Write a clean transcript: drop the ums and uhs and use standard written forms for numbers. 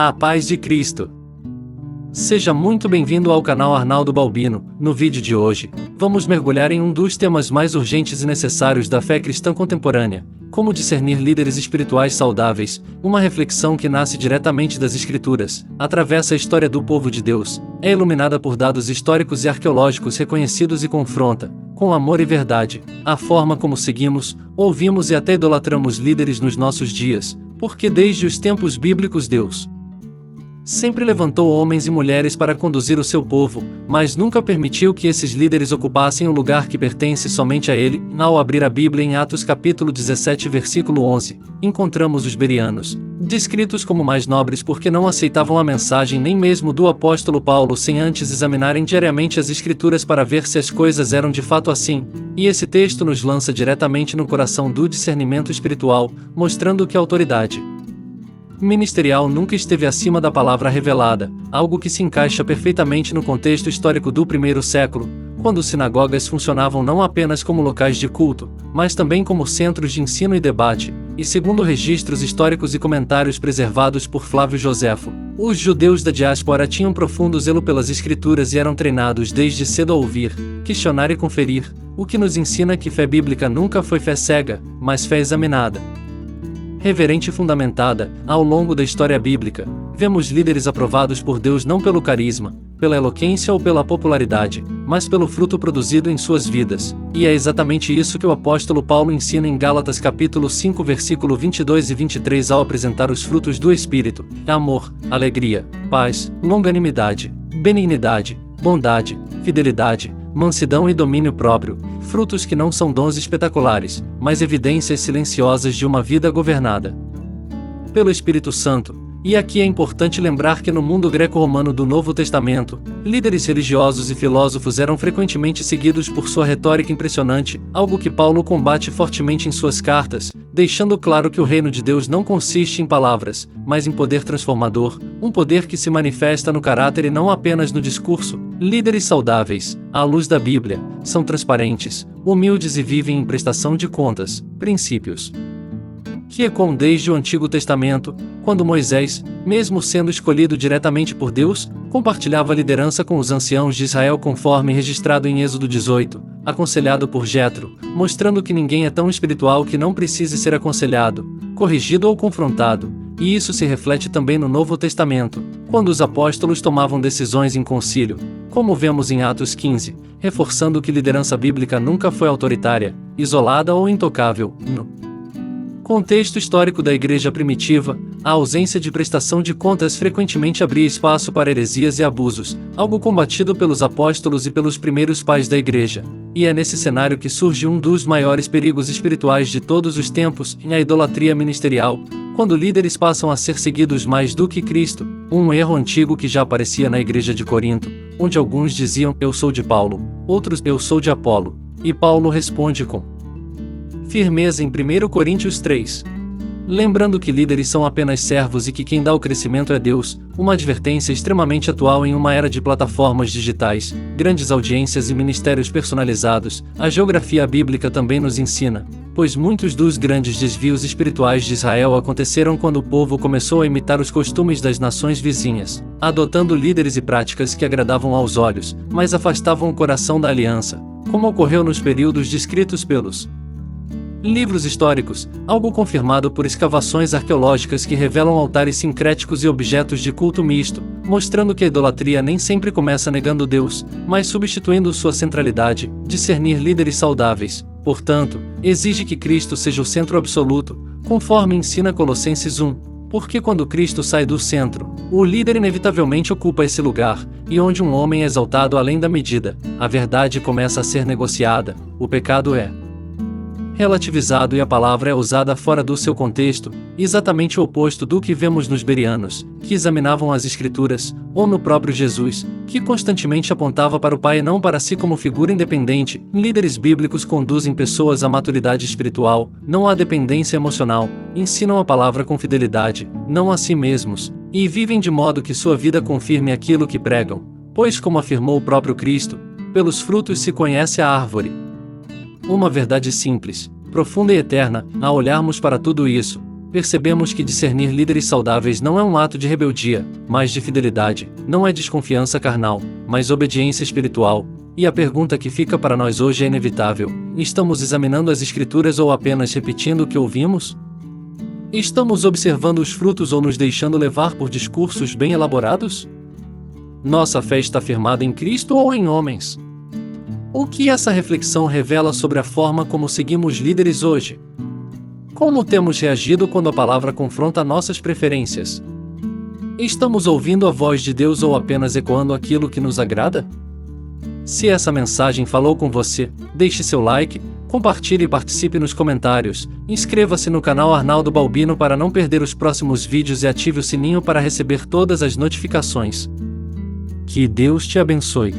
A paz de Cristo. Seja muito bem-vindo ao canal Arnaldo Balbino. No vídeo de hoje, vamos mergulhar em um dos temas mais urgentes e necessários da fé cristã contemporânea: como discernir líderes espirituais saudáveis. Uma reflexão que nasce diretamente das Escrituras, atravessa a história do povo de Deus, é iluminada por dados históricos e arqueológicos reconhecidos e confronta, com amor e verdade, a forma como seguimos, ouvimos e até idolatramos líderes nos nossos dias, porque desde os tempos bíblicos Deus sempre levantou homens e mulheres para conduzir o seu povo, mas nunca permitiu que esses líderes ocupassem um lugar que pertence somente a ele. Ao abrir a Bíblia em Atos capítulo 17 versículo 11, encontramos os bereanos, descritos como mais nobres porque não aceitavam a mensagem nem mesmo do apóstolo Paulo sem antes examinarem diariamente as Escrituras para ver se as coisas eram de fato assim, e esse texto nos lança diretamente no coração do discernimento espiritual, mostrando que a autoridade ministerial nunca esteve acima da palavra revelada, algo que se encaixa perfeitamente no contexto histórico do primeiro século, quando sinagogas funcionavam não apenas como locais de culto, mas também como centros de ensino e debate, e segundo registros históricos e comentários preservados por Flávio Joséfo, os judeus da diáspora tinham profundo zelo pelas Escrituras e eram treinados desde cedo a ouvir, questionar e conferir, o que nos ensina que fé bíblica nunca foi fé cega, mas fé examinada, reverente e fundamentada. Ao longo da história bíblica, vemos líderes aprovados por Deus não pelo carisma, pela eloquência ou pela popularidade, mas pelo fruto produzido em suas vidas, e é exatamente isso que o apóstolo Paulo ensina em Gálatas capítulo 5 versículo 22 e 23 ao apresentar os frutos do Espírito: amor, alegria, paz, longanimidade, benignidade, bondade, fidelidade, mansidão e domínio próprio, frutos que não são dons espetaculares, mas evidências silenciosas de uma vida governada pelo Espírito Santo. E aqui é importante lembrar que no mundo greco-romano do Novo Testamento, líderes religiosos e filósofos eram frequentemente seguidos por sua retórica impressionante, algo que Paulo combate fortemente em suas cartas, deixando claro que o reino de Deus não consiste em palavras, mas em poder transformador, um poder que se manifesta no caráter e não apenas no discurso. Líderes saudáveis, à luz da Bíblia, são transparentes, humildes e vivem em prestação de contas, princípios que ecoam desde o Antigo Testamento, quando Moisés, mesmo sendo escolhido diretamente por Deus, compartilhava a liderança com os anciãos de Israel conforme registrado em Êxodo 18, aconselhado por Jetro, mostrando que ninguém é tão espiritual que não precise ser aconselhado, corrigido ou confrontado, e isso se reflete também no Novo Testamento, quando os apóstolos tomavam decisões em concílio, como vemos em Atos 15, reforçando que liderança bíblica nunca foi autoritária, isolada ou intocável. No contexto histórico da igreja primitiva, a ausência de prestação de contas frequentemente abria espaço para heresias e abusos, algo combatido pelos apóstolos e pelos primeiros pais da igreja. E é nesse cenário que surge um dos maiores perigos espirituais de todos os tempos, a idolatria ministerial, quando líderes passam a ser seguidos mais do que Cristo, um erro antigo que já aparecia na igreja de Corinto, onde alguns diziam: eu sou de Paulo, outros: eu sou de Apolo, e Paulo responde com firmeza em 1 Coríntios 3. Lembrando que líderes são apenas servos e que quem dá o crescimento é Deus, uma advertência extremamente atual em uma era de plataformas digitais, grandes audiências e ministérios personalizados. A geografia bíblica também nos ensina, pois muitos dos grandes desvios espirituais de Israel aconteceram quando o povo começou a imitar os costumes das nações vizinhas, adotando líderes e práticas que agradavam aos olhos, mas afastavam o coração da aliança, como ocorreu nos períodos descritos pelos livros históricos, algo confirmado por escavações arqueológicas que revelam altares sincréticos e objetos de culto misto, mostrando que a idolatria nem sempre começa negando Deus, mas substituindo sua centralidade. Discernir líderes saudáveis, portanto, exige que Cristo seja o centro absoluto, conforme ensina Colossenses 1, porque quando Cristo sai do centro, o líder inevitavelmente ocupa esse lugar, e onde um homem é exaltado além da medida, a verdade começa a ser negociada, o pecado é relativizado e a palavra é usada fora do seu contexto, exatamente o oposto do que vemos nos bereanos, que examinavam as Escrituras, ou no próprio Jesus, que constantemente apontava para o Pai e não para si como figura independente. Líderes bíblicos conduzem pessoas à maturidade espiritual, não à dependência emocional, ensinam a palavra com fidelidade, não a si mesmos, e vivem de modo que sua vida confirme aquilo que pregam, pois, como afirmou o próprio Cristo, pelos frutos se conhece a árvore. Uma verdade simples, profunda e eterna, ao olharmos para tudo isso, percebemos que discernir líderes saudáveis não é um ato de rebeldia, mas de fidelidade, não é desconfiança carnal, mas obediência espiritual. E a pergunta que fica para nós hoje é inevitável: estamos examinando as Escrituras ou apenas repetindo o que ouvimos? Estamos observando os frutos ou nos deixando levar por discursos bem elaborados? Nossa fé está firmada em Cristo ou em homens? O que essa reflexão revela sobre a forma como seguimos líderes hoje? Como temos reagido quando a palavra confronta nossas preferências? Estamos ouvindo a voz de Deus ou apenas ecoando aquilo que nos agrada? Se essa mensagem falou com você, deixe seu like, compartilhe e participe nos comentários. Inscreva-se no canal Arnaldo Balbino para não perder os próximos vídeos e ative o sininho para receber todas as notificações. Que Deus te abençoe.